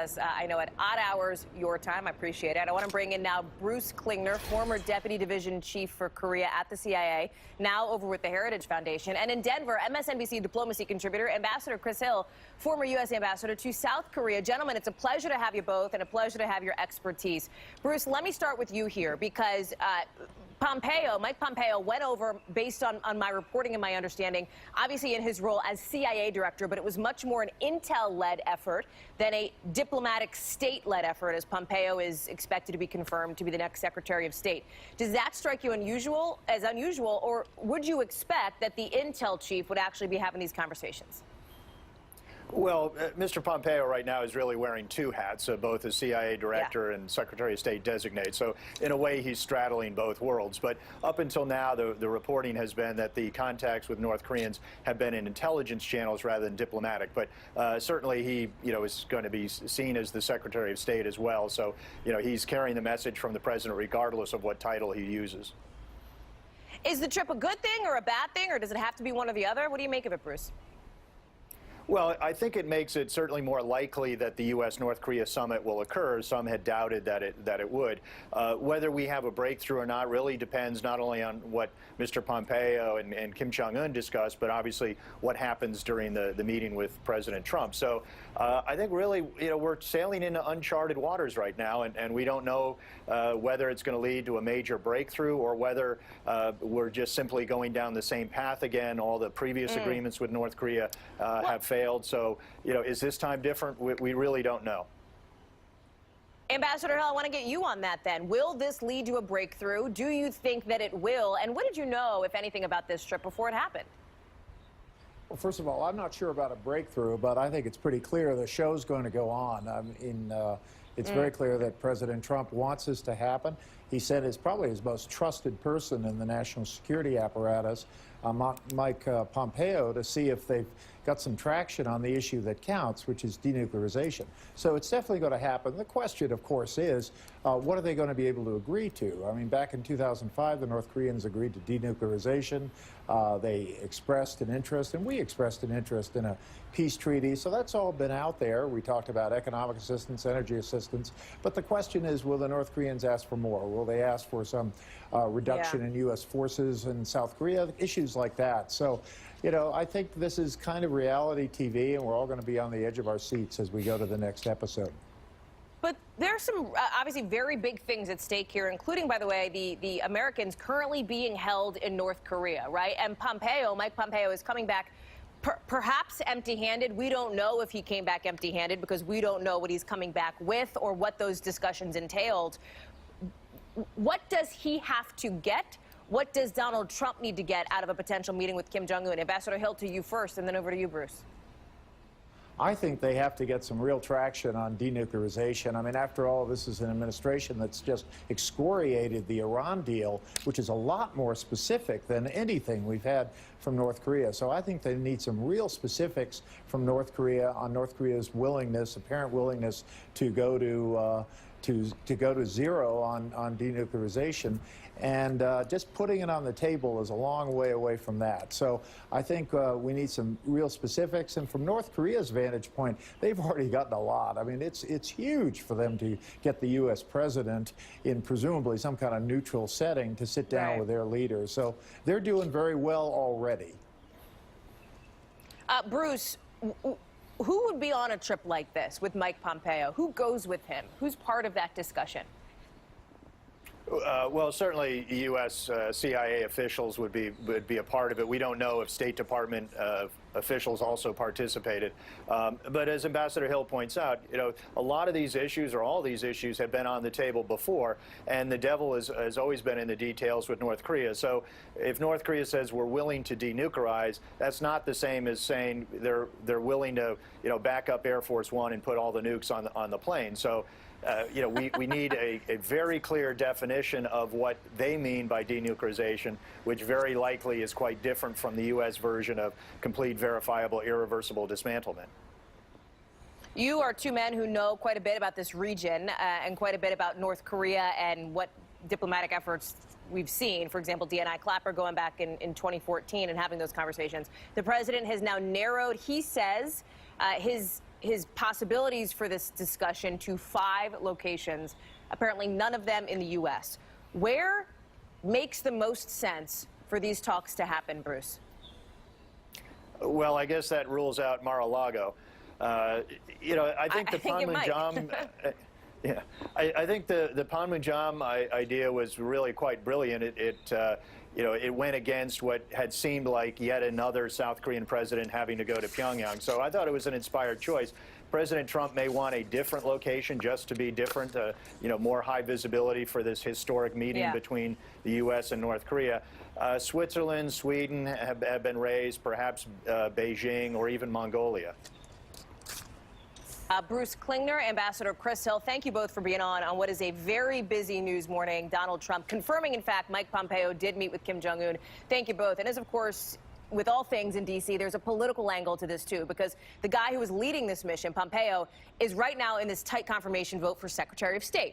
us, I know, at odd hours your time. I appreciate it. I want to bring in now Bruce Klingner, former Deputy Division Chief for Korea at the CIA, now over with the Heritage Foundation. And in Denver, MSNBC diplomacy contributor, Ambassador Chris Hill, former U.S. Ambassador to South Korea. Gentlemen, it's a pleasure to have you both and a pleasure to have your expertise. Bruce, let me start with you here because Mike Pompeo went over, based on my reporting and my understanding, obviously in his role as CIA director, but it was much more an intel-led effort than a diplomatic state-led effort, as Pompeo is expected to be confirmed to be the next Secretary of State. Does that strike you as unusual, or would you expect that the intel chief would actually be having these conversations? Well, Mr. Pompeo right now is really wearing two hats, both as CIA director and Secretary of State designate. So in a way, he's straddling both worlds. But up until now, the reporting has been that the contacts with North Koreans have been in intelligence channels rather than diplomatic. But certainly he, is going to be seen as the Secretary of State as well. So, he's carrying the message from the president regardless of what title he uses. Is the trip a good thing or a bad thing, or does it have to be one or the other? What do you make of it, Bruce? Well, I think it makes it certainly more likely that the U.S.-North Korea summit will occur. Some had doubted that it would. Whether we have a breakthrough or not really depends not only on what Mr. Pompeo and Kim Jong-un discussed, but obviously what happens during the meeting with President Trump. So I think really, we're sailing into uncharted waters right now, and we don't know whether it's going to lead to a major breakthrough or whether we're just simply going down the same path again. All the previous agreements with North Korea have failed. So, is this time different? We really don't know. Ambassador Hill, I want to get you on that then. Will this lead to a breakthrough? Do you think that it will? And what did you know, if anything, about this trip before it happened? Well, first of all, I'm not sure about a breakthrough, but I think it's pretty clear the show's going to go on. It's very clear that President Trump wants this to happen. He said it's probably his most trusted person in the national security apparatus, Mike Pompeo, to see if they've got some traction on the issue that counts, which is denuclearization. So it's definitely going to happen. The question, of course, is what are they going to be able to agree to? I mean, back in 2005, the North Koreans agreed to denuclearization. They expressed an interest, and we expressed an interest in a peace treaty. So that's all been out there. We talked about economic assistance, energy assistance. But the question is, will the North Koreans ask for more? Will they ask for some reduction in U.S. forces in South Korea? Issues like that. So, I think this is kind of reality TV, and we're all going to be on the edge of our seats as we go to the next episode. But there are some obviously very big things at stake here, including, by the way, the Americans currently being held in North Korea, right? And Mike Pompeo, is coming back perhaps empty-handed. We don't know if he came back empty-handed because we don't know what he's coming back with or what those discussions entailed. What does he have to get? What does Donald Trump need to get out of a potential meeting with Kim Jong-un? Ambassador Hill, to you first, and then over to you, Bruce. I think they have to get some real traction on denuclearization. I mean, after all, this is an administration that's just excoriated the Iran deal, which is a lot more specific than anything we've had from North Korea. So I think they need some real specifics from North Korea on North Korea's willingness, apparent willingness to go to zero on denuclearization. And just putting it on the table is a long way away from that. So I think we need some real specifics. And from North Korea's vantage point, they've already gotten a lot. I mean, it's huge for them to get the U.S. president in presumably some kind of neutral setting to sit down with their leaders. So they're doing very well already. Bruce, who would be on a trip like this with Mike Pompeo? Who goes with him? Who's part of that discussion? Well, certainly U.S. CIA officials would be a part of it. We don't know if State Department officials also participated. But as Ambassador Hill points out, a lot of these issues, or all these issues, have been on the table before, and the devil has always been in the details with North Korea. So if North Korea says we're willing to denuclearize, that's not the same as saying they're willing to back up Air Force One and put all the nukes on the plane. So we need a very clear definition of what they mean by denuclearization, which very likely is quite different from the U.S. version of complete, verifiable, irreversible dismantlement. You are two men who know quite a bit about this region and quite a bit about North Korea and what diplomatic efforts we've seen. For example, DNI Clapper going back in 2014 and having those conversations. The president has now narrowed, he says, his possibilities for this discussion to 5 locations, apparently none of them in the U.S. Where makes the most sense for these talks to happen, Bruce? Well, I guess that rules out Mar-a-Lago. You know, I think the Panmunjom. Yeah, I think the Panmunjom idea was really quite brilliant. You know, it went against what had seemed like yet another South Korean president having to go to Pyongyang. So I thought it was an inspired choice. President Trump may want a different location just to be different, you know, more high visibility for this historic meeting between the U.S. and North Korea. Switzerland, Sweden have been raised, perhaps Beijing or even Mongolia. Bruce Klingner, Ambassador Chris Hill, thank you both for being on what is a very busy news morning. Donald Trump confirming, in fact, Mike Pompeo did meet with Kim Jong-un. Thank you both. And as, of course, with all things in D.C., there's a political angle to this, too, because the guy who is leading this mission, Pompeo, is right now in this tight confirmation vote for Secretary of State.